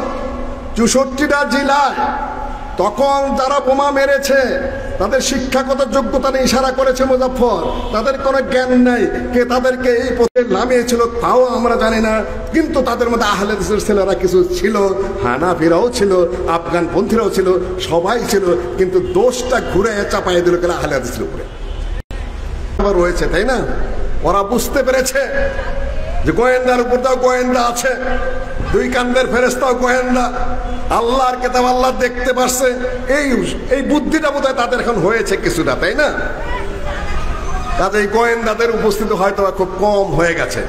64টা জেলায়, তখন যারা বোমা মেরেছে তাদের শিক্ষাগত যোগ্যতা নিয়ে ইশারা করেছে মুজাফফর, তাদের কোনো জ্ঞান নাই, কে তাদেরকে এই পথে নামিয়েছিল তাও আমরা জানি না। কিন্তু তাদের মধ্যে আহলে হাদিসের ছেলেরা কিছু ছিল, হানাফিরাও ছিল, আফগানপন্থীরাও ছিল, সবাই ছিল, কিন্তু দোষটা ঘুরে চাপাই দিল কেন আহলে হাদিসের উপরে রয়েছে, তাই না? ওরা বুঝতে পেরেছে যে গোয়েন্দার উপর তাও গোয়েন্দা আছে, দুই কান্দের ফেরেশতাও গোয়েন্দা, আল্লাহর কিতাব আল্লাহ দেখতে পারছে। এই বুদ্ধিটা বোধহয় তাদের এখন হয়েছে কিছুটা, তাই না? কাজে এই গোয়েন্দাদের উপস্থিতি হয়তো খুব কম হয়ে গেছে।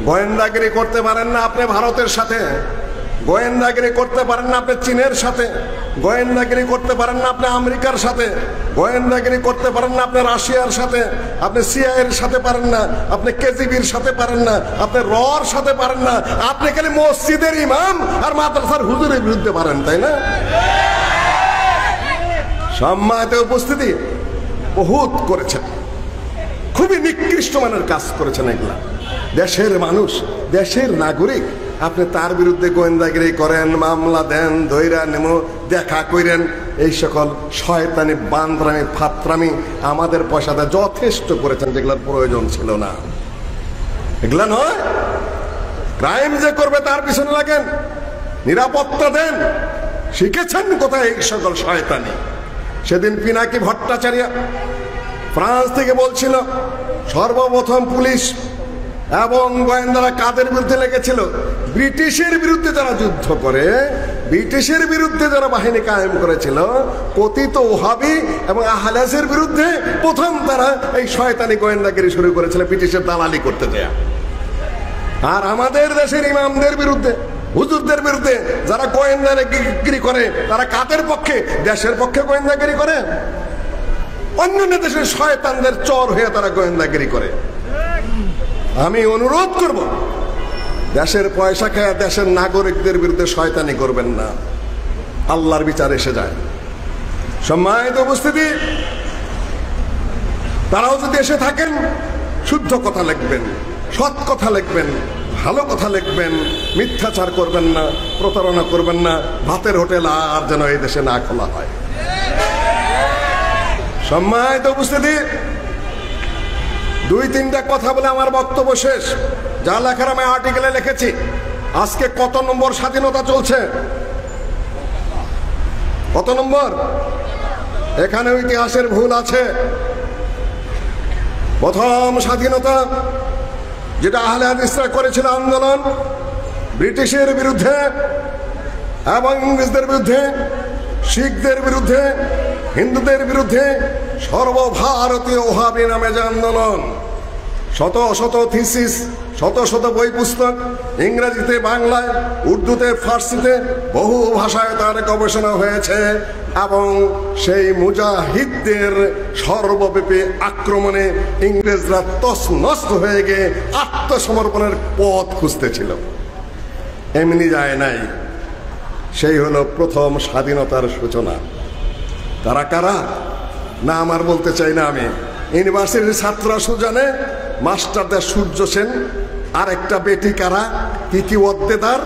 গোয়েন্দাগিরি করতে পারেন না আপনি ভারতের সাথে, গোয়েন্দাগিরি করতে পারেন না আপনি চীনের সাথে, গোয়েন্দাগিরি করতে পারেন না আপনি আমেরিকার সাথে, গোয়েন্দাগিরি করতে পারেন না আপনি রাশিয়ার সাথে, আপনি সিআইএর সাথে পারেন না, আপনি কেজিবির সাথে পারেন না, আপনি রর সাথে পারেন না, আপনি খালি মসজিদের ইমাম আর মাদ্রাসার হুজুরের বিরুদ্ধে পারেন, তাই না? সম্মানিত উপস্থিতি, বহুত করেছেন, খুবই নিকৃষ্ট মানের কাজ করেছেন এগুলা। দেশের মানুষ, দেশের নাগরিক, আপনি তার বিরুদ্ধে গোয়েন্দাগিরি করেন, মামলা দেন, ধৈরা নেমো, দেখা করেন, এই সকল শয়তানি বান্দরামি ফাত্রামি আমাদের পয়সাতে যথেষ্ট করেছেন, যেগুলোর প্রয়োজন ছিল না। এগুলা নয়, ক্রাইম যে করবে তার পিছনে লাগেন, নিরাপত্তা দেন। শিখেছেন কোথায় এই সকল শয়তানি? সেদিন পিনাকি ভট্টাচার্য ফ্রান্স থেকে বলছিল সর্বপ্রথম পুলিশ এবং গোয়েন্দারা কাদের বিরুদ্ধে লেগেছিল? ব্রিটিশের বিরুদ্ধে যারা যুদ্ধ করে, ব্রিটিশের বিরুদ্ধে যারা বাহিনী কায়েম করেছিল, পতিত ওহাবি এবং আহলাসের বিরুদ্ধে প্রথম তারা এই শয়তানি গোয়েন্দাগিরি শুরু করেছিল, ব্রিটিশের দালালি করতে দেয়া। আর আমাদের দেশের ইমামদের বিরুদ্ধে, হুজুরদের বিরুদ্ধে যারা গোয়েন্দাগিরি করে, তারা কাদের পক্ষে? দেশের পক্ষে গোয়েন্দাগিরি করে। অন্যান্য দেশের শয়তানদের চর হয়ে তারা গোয়েন্দাগিরি করে। আমি অনুরোধ করব, দেশের পয়সা খেয়ে দেশের নাগরিকদের বিরুদ্ধে শয়তানি করবেন না, আল্লাহর বিচার এসে যায়। সম্মানিত উপস্থিতি, তারাও যদি এসে থাকেন, শুদ্ধ কথা লিখবেন, সৎ কথা লিখবেন, ভালো কথা লিখবেন, মিথ্যাচার করবেন না, প্রতারণা করবেন না। ভাতের হোটেল আর যেন এই দেশে না খোলা হয়। সম্মানিত উপস্থিতি, দুই তিনটা কথা বলে আমার বক্তব্য শেষ। যা লেখার আমি আর্টিকেলে লিখেছি। আজকে কত নম্বর স্বাধীনতা চলছে? কত নম্বর? এখানে ইতিহাসের ভুল আছে। প্রথম স্বাধীনতা যেটা আহলে হাদিসরা করেছিল আন্দোলন, ব্রিটিশের বিরুদ্ধে এবং ইংরেজদের বিরুদ্ধে, শিখদের বিরুদ্ধে, হিন্দুদের বিরুদ্ধে, সর্বভারতীয় ওহাবি নামে যে আন্দোলন, শত শত থিসিস, শত শত বই পুস্তক, ইংরেজিতে, বাংলায়, উর্দুতে, ফার্সিতে, বহু ভাষায় তার গবেষণা হয়েছে। এবং সেই মুজাহিদদের সর্বব্যাপী আক্রমণে ইংরেজরা তছনছ হয়ে গিয়ে আত্মসমর্পণের পথ খুঁজতেছিল, এমনি যায় নাই। সেই হলো প্রথম স্বাধীনতার সূচনা। তারা কারা? না আমার বলতে চাই না আমি। ইউনিভার্সিটির ছাত্ররা সুজানে, মাস্টারদের সূর্য সেন, আর একটা বেটি কারা? কি ওদ্দেদার,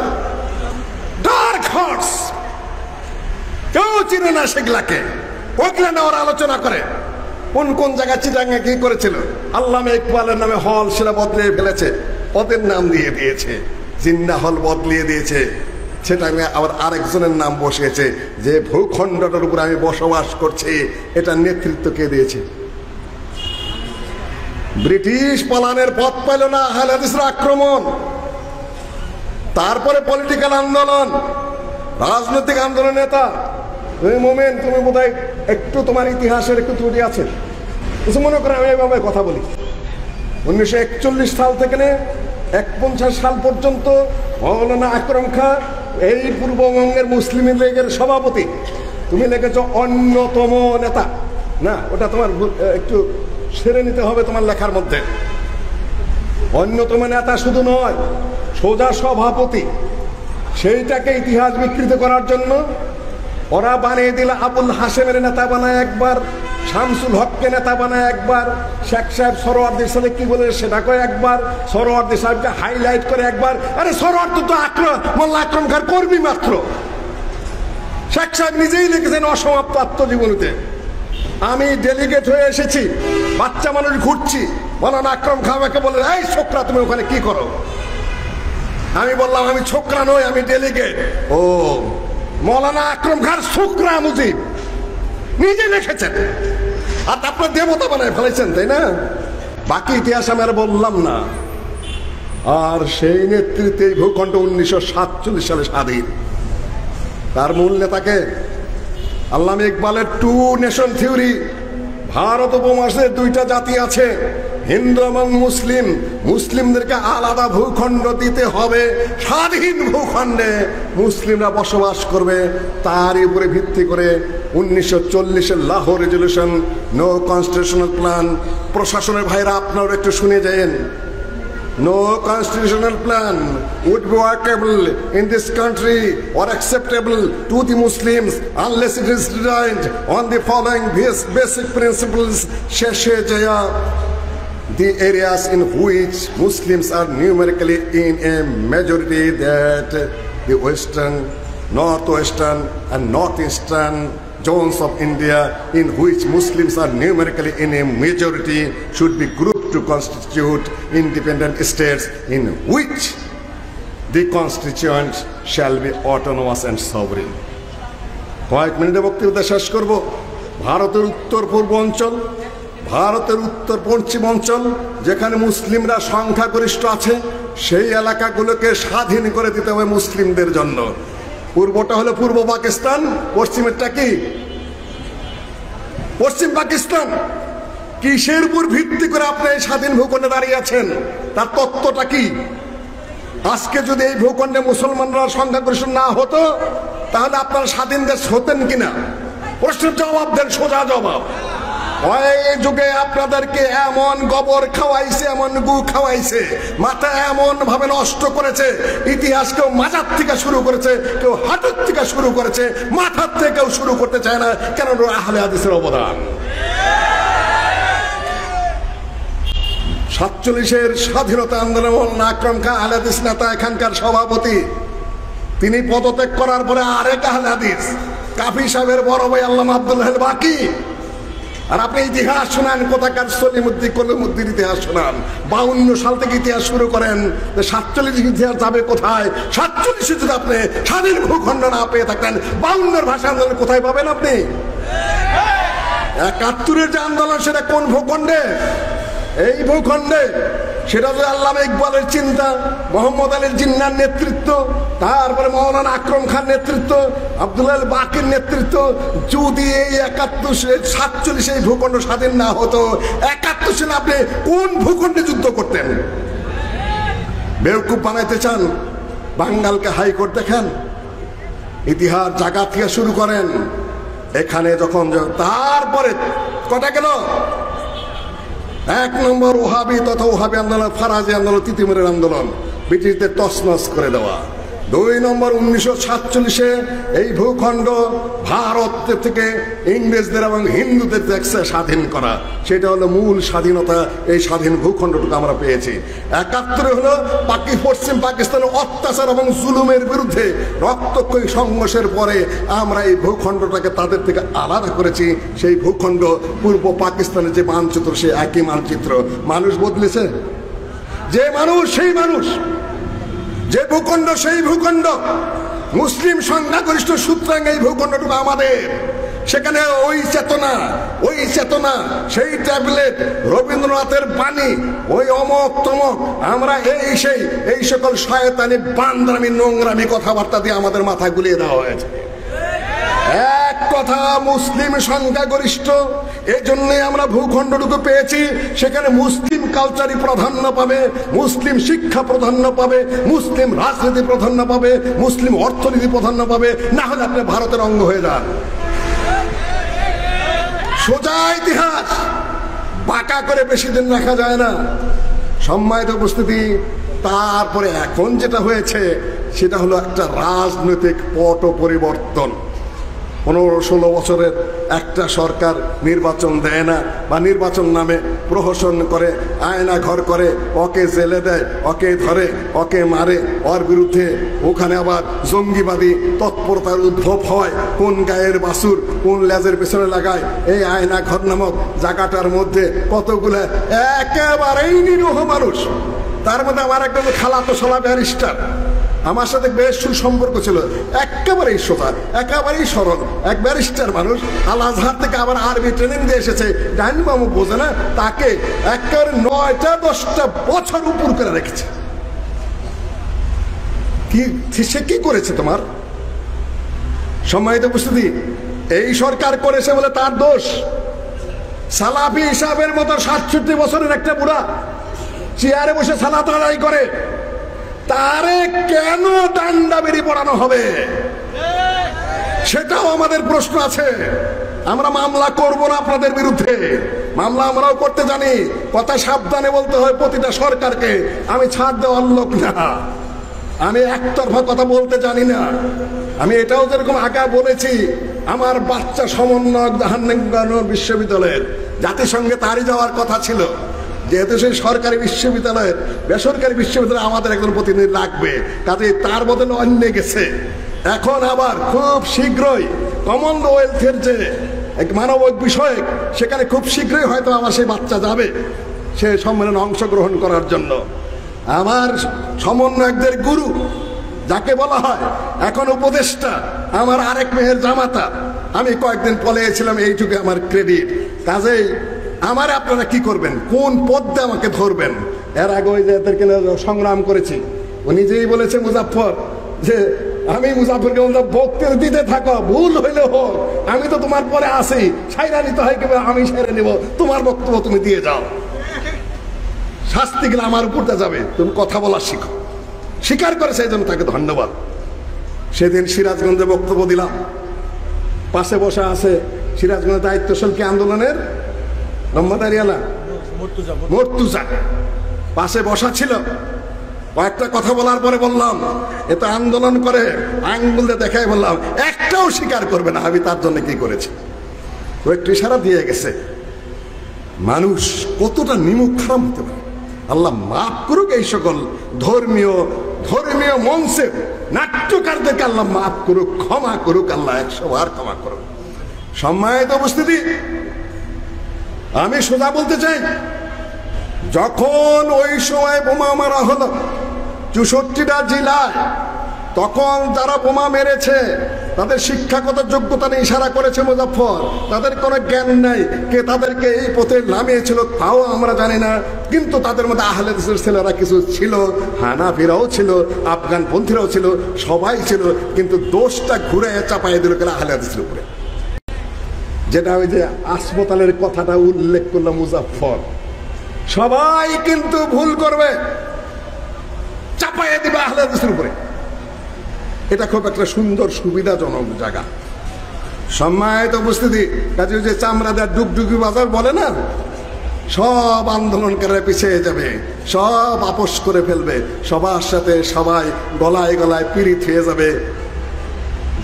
ডার্ক হর্স। কেউ চিনে না সেগুলাকে। ওগুলা না ওরা আলোচনা করে কোন কোন জায়গায় চিটাঙ্গে কি করেছিল। আল্লামা ইকবালের নামে হল সেটা বদলিয়ে ফেলেছে, পদের নাম দিয়ে দিয়েছে, জিন্না হল বদলিয়ে দিয়েছে। সেটা আবার আরেকজনের নাম বসিয়েছে। যে ভূখণ্ডটার উপর আমি বসবাস করছি, এটা নেতৃত্ব কে দিয়েছে? ব্রিটিশ পালানের পথ পাইল না, আহলে হাদিসের আক্রমণ। তারপরে পলিটিক্যাল আন্দোলন, রাজনৈতিক আন্দোলন। নেতা তুমি মোমেন, তুমি বোধহয় একটু তোমার ইতিহাসের একটু ত্রুটি আছে। কিছু মনে করে আমি এইভাবে কথা বলি। 1941 সাল থেকে 1951 সাল পর্যন্ত মৌলানা আকরম খাঁ এই পূর্ববঙ্গের মুসলিম লীগের সভাপতি। তুমি লিখেছ অন্যতম নেতা। না, ওটা তোমার একটু সেরে নিতে হবে তোমার লেখার মধ্যে। অন্যতম নেতা শুধু নয়, সোজা সভাপতি। সেইটাকে ইতিহাস বিকৃত করার জন্য ওরা বানিয়ে দিল আবুল হাশেমের নেতা বানায় একবার, শামসুল হককে নেতা বানায় একবার, শেখ সাহেব সরোয়ার্দী সাহেব কি বলে সেটা কয় একবার, সরোয়ার্দী সাহেবকে হাইলাইট করে একবার। আরে সরোয়ার্দী তো মোল্লা আকরম খাঁর কর্মী মাত্র। শেখ সাহেব নিজেই লিখেছেন অসমাপ্ত আত্মজীবনীতে, আমি ডেলিগেট হয়ে এসেছি, বাচ্চা মানুষ ঘুরছি। মৌলানা আকরম খাঁ আমাকে বলে, এই ছোকরা তুমি ওখানে কি করো? আমি বললাম আমি ছোকরা নই, আমি ডেলিগেট। ও, মৌলানা আকরম খাঁর ছোকরা মুজিব নিজে লিখেছেন, আর আপনার দেবতা বানায় ফেলেছেন, তাই না? বাকি ইতিহাস আমি আর বললাম না। আর সেই নেতৃত্বে ভূখণ্ড 1947 সালে স্বাধীন। তার মূল নেতাকে আল্লামা ইকবালের 2 নেশন থিওরি। ভারত উপমহাদেশে 2টা জাতি আছে, হিন্দু এবং মুসলিম। মুসলিমদেরকে আলাদা ভূখণ্ড দিতে হবে, স্বাধীন ভূখণ্ডে মুসলিমরা বসবাস করবে। তার উপরে ভিত্তি করে 1940-এর Lahore resolution, no constitutional plan. প্রশাসনের ভাইরা আপনারা একটু শুনে যান। No constitutional plan would be workable in this country or acceptable to the Muslims unless it is designed on the following basic principles. Sheshe Jaya, the areas in which Muslims are numerically in a majority, that the western, northwestern and northeastern zones of India in which Muslims are numerically in a majority should be grouped to constitute independent states in which the constituent shall be autonomous and sovereign. কয়েক মিনিটে বক্তৃতা শেষ করব। ভারতের উত্তর পূর্ব অঞ্চল, ভারতের উত্তর পশ্চিম অঞ্চল যেখানে মুসলিমরা সংখ্যাগরিষ্ঠ আছে, সেই এলাকাগুলোকে স্বাধীন করে দিতে হবে মুসলিমদের জন্য। পূর্বটা হলো পূর্ব পাকিস্তান, পশ্চিমেরটা কি পশ্চিম পাকিস্তান। কিসের উপর ভিত্তি করে আপনি এই স্বাধীন ভূখণ্ডে দাঁড়িয়ে আছেন, তার তত্ত্বটা কি? আজকে যদি এই ভূখণ্ডে মুসলমানরা সংখ্যাগরিষ্ঠ না হতো, তাহলে আপনারা স্বাধীন দেশ হতেন কিনা? প্রশ্নের জবাব দেন, সোজা জবাব। এই যুগে আপনাদেরকে এমন গোবর খাওয়াইছে, এমন গু খাওয়াইছে, মাথা এমন ভাবে নষ্ট করেছে। ইতিহাস কেউ মাজার থেকে শুরু করেছে, কেউ হাঁটুর থেকে শুরু করেছে, মাথার থেকে কেউ শুরু করতে চায় না। কেন? আহলে হাদিসের অবদান। 47-এর স্বাধীনতা আন্দোলন আকরাম খান আহলে হাদিস নেতা, এখানকার সভাপতি, তিনি পদত্যাগ করার পরে আরেক আহলে হাদিস কাফি সাহেবের বড় ভাই আল্লামা আব্দুল্লাহ আল বাকি। আর আপনি ইতিহাস শোনান, কোথাকার সলিমুদ্দিন কলিমুদ্দিন ইতিহাস শোনান। 52 সাল থেকে ইতিহাস শুরু করেন, 47 ইতিহাস যাবে কোথায়? 47 যদি আপনি স্বাধীন ভূখণ্ড না পেয়ে থাকেন, 52-এর ভাষা আন্দোলন কোথায় পাবেন আপনি? 71-এর যে আন্দোলন, সেটা কোন ভূখণ্ডে? এই ভূখণ্ডে। সেটা হচ্ছে আল্লামা ইকবালের চিন্তা, মোহাম্মদ আলী জিন্নার নেতৃত্ব, তারপরে মৌলানা আকরম খান নেতৃত্ব, আব্দুল্লাহ আল বাকির নেতৃত্ব। যদি এই 47 এই ভূখণ্ড স্বাধীন না হতো, 71 সালে আপনি কোন ভূখণ্ডে যুদ্ধ করতেন? বেওকুফ বানাইতে চান? বাঙ্গালকে হাইকোর্ট দেখেন, ইতিহাস জায়গা থেকে শুরু করেন। এখানে যখন তারপরে কটা গেল? 1 নম্বর ওহাবি তথা ওহাবি আন্দোলন, ফারাজি আন্দোলন, তিতুমিরের আন্দোলন, ব্রিটিশদের তছনছ করে দেওয়া। 2 নম্বর 1947-এ এই ভূখণ্ড ভারত থেকে ইংরেজদের এবং হিন্দুদের দেখছে স্বাধীন করা। সেটা হলো মূল স্বাধীনতা। এই স্বাধীন ভূখণ্ডটুকু আমরা পেয়েছি। 71-এ হলো পশ্চিম পাকিস্তানের অত্যাচার এবং জুলুমের বিরুদ্ধে রক্তক্ষয়ী সংঘর্ষের পরে আমরা এই ভূখণ্ডটাকে তাদের থেকে আলাদা করেছি। সেই ভূখণ্ড পূর্ব পাকিস্তানের যে মানচিত্র, সেই একই মানচিত্র। মানুষ বদলেছে, যে মানুষ সেই মানুষ, যে ভূখণ্ড সেই ভূখণ্ড। মুসলিম সংখ্যাগরিষ্ঠ সুতরাং এই ভূখণ্ডটুকু আমাদের। সেখানে ওই চেতনা, সেই ট্যাবলেট, রবীন্দ্রনাথের বাণী, ওই অমক তমক, আমরা এই সকল শয়তানি বান্দামি নোংরামি কথাবার্তা দিয়ে আমাদের মাথা গুলিয়ে দেওয়া হয়েছে। এক কথা, মুসলিম সংখ্যাগরিষ্ঠ, এজন্যই আমরা ভূখণ্ডটুকু পেয়েছি। সেখানে মুসলিম কালচারই প্রাধান্য পাবে, মুসলিম শিক্ষা প্রাধান্য পাবে, মুসলিম রাজনীতি প্রাধান্য পাবে, মুসলিম অর্থনীতি প্রাধান্য পাবে। না হলে আপনি ভারতের অঙ্গ হয়ে যান। সোজা ইতিহাস, বাঁকা করে বেশি দিন রাখা যায় না। সম্মানিত উপস্থিতি, তারপরে এখন যেটা হয়েছে সেটা হলো একটা রাজনৈতিক পট পরিবর্তন। 15-16 বছরের একটা সরকার নির্বাচন দেয় না, বা নির্বাচন নামে প্রহসন করে, আয়না ঘর করে, ওকে জেলে দেয়, ওকে ধরে, ওকে মারে, ওর বিরুদ্ধে ওখানে আবার জঙ্গিবাদী তৎপরতার উদ্ভব হয়। কোন গায়ের বাসুর কোন লেজের পেছনে লাগায়, এই আয়না ঘর নামক জায়গাটার মধ্যে কতগুলো একেবারেই নিরীহ মানুষ। তার মধ্যে আমার একদম খালাতো শালা ব্যারিস্টার, আমার সাথে বেশ সুসম্পর্ক ছিল, একেবারেই সোজা, একেবারেই সরল, এক ব্যারিস্টার মানুষ, আল আজহার থেকে আবার আরবি ট্রেনিং দিয়ে এসেছে, ডাইন বাবু বোঝে না, তাকে একেবারে 9-10টা বছর উপর করে রেখেছে। সে কি করেছে তোমার? সম্মানিত উপস্থিতি, এই সরকার করেছে বলে তার দোষ? সালাফি হিসাবের মতো 67 বছরের একটা বুড়া চেয়ারে বসে সালাত আদায় করে, তারে কেন ডান্ডা বেরি পড়ানো হবে? সেটাও আমাদের প্রশ্ন আছে। আমরা মামলা করব না আপনাদের বিরুদ্ধে, মামলা আমরাও করতে জানি, কথা সাবধানে বলতে হয় প্রতিটা সরকারকে। আমি ছাড় দেওয়ার লোক না, আমি একতরফা কথা বলতে জানি না। আমি এটাও যেরকম আগে বলেছি, আমার বাচ্চা সমন্বয়ক জাহাঙ্গীরনগর বিশ্ববিদ্যালয়ের, জাতিসংঘে তারই যাওয়ার কথা ছিল। যেহেতু সেই সরকারি বিশ্ববিদ্যালয়ের বেসরকারি বিশ্ববিদ্যালয়ে আমাদের একজন প্রতিনিধি লাগবে, কাজে তার বদলে অন্য গেছে। এখন আবার খুব শীঘ্রই কমনওয়েলথের যে এক মানবিক বিষয়ক, সেখানে খুব শীঘ্রই হয়তো আমার সেই বাচ্চা যাবে সে সম্মেলনে অংশগ্রহণ করার জন্য। আমার সমন্বয়কদের গুরু যাকে বলা হয় এখন উপদেষ্টা, আমার আরেক মেয়ের জামাতা, আমি কয়েকদিন পলাইছিলাম, এইটুকু আমার ক্রেডিট। কাজেই আমার আপনারা কি করবেন, কোন পথে আমাকে ধরবেন? এর আগে ওই যে এদেরকে সংগ্রাম করেছি, ও নিজেই বলেছে মুজাফফর যে আমি মুজাফফরকে বক্তব্য দিতে থাকো, ভুল হইলে হোক, আমি তো তোমার পরে আসি, সাইরা নিতে হয় কিভাবে আমি সেরে নেব, তোমার বক্তব্য তুমি দিয়ে যাও, শাস্তি গেলে আমার উপরটা যাবে, তুমি কথা বলা শিখো। স্বীকার করেছে, এই জন্য তাকে ধন্যবাদ। সেদিন সিরাজগঞ্জে বক্তব্য দিলাম, পাশে বসা আছে সিরাজগঞ্জের দায়িত্বশীল কি আন্দোলনের লম্বাদারিয়ালা মর্তুজা, পাশে বসা ছিল। কয়েকটা কথা বলার পরে বললাম এত আন্দোলন করে, আঙ্গুল দিয়ে দেখাই বললাম একটাও স্বীকার করবে না আমি তার জন্য কি করেছি। ও একটু ইশারা দিয়ে গেছে। মানুষ কতটা নিমুখ খারাপ হতে পারে, আল্লাহ মাফ করুক এই সকল ধর্মীয় মঞ্চে নাট্যকারদেরকে আল্লাহ মাফ করুক, ক্ষমা করুক, আল্লাহ 100 বার ক্ষমা করুক। সম্মানিত উপস্থিতি, আমি সোজা বলতে চাই, যখন ওই সময় বোমা মারা হলো 64টা জেলায়, তখন যারা বোমা মেরেছে তাদের শিক্ষাগত যোগ্যতা নিয়ে ইশারা করেছে মুজাফফর, তাদের কোনো জ্ঞান নাই, কে তাদেরকে এই পথে নামিয়েছিল তাও আমরা জানি না, কিন্তু তাদের মধ্যে আহলে হাদিসের ছেলেরা কিছু ছিল, হানাফিরাও ছিল, আফগান পন্থীরাও ছিল, সবাই ছিল, কিন্তু দোষটা ঘুরে চাপাই দিল গেল আহলে হাদিসের উপরে। যেটা ওই যে হাসপাতালের কথাটা উল্লেখ করলাম মুজাফফর, সবাই কিন্তু ভুল করবে, চাপাইয়ে দিবে আহলে হাদিসের উপরে। এটা খুব একটা সুন্দর সুবিধাজনক জায়গা। সম্মানিত উপস্থিতি, কাজে যে চামড়াদার ডুগডুগি বাজার বলে না, সব আন্দোলনকারীরা পিছিয়ে যাবে, সব আপোষ করে ফেলবে, সবার সাথে সবাই গলায় গলায় পীড়িত হয়ে যাবে,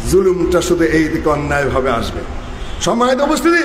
জুলুমটা শুধু এই দিকে অন্যায় ভাবে আসবে। সম্মানিত উপস্থিতি,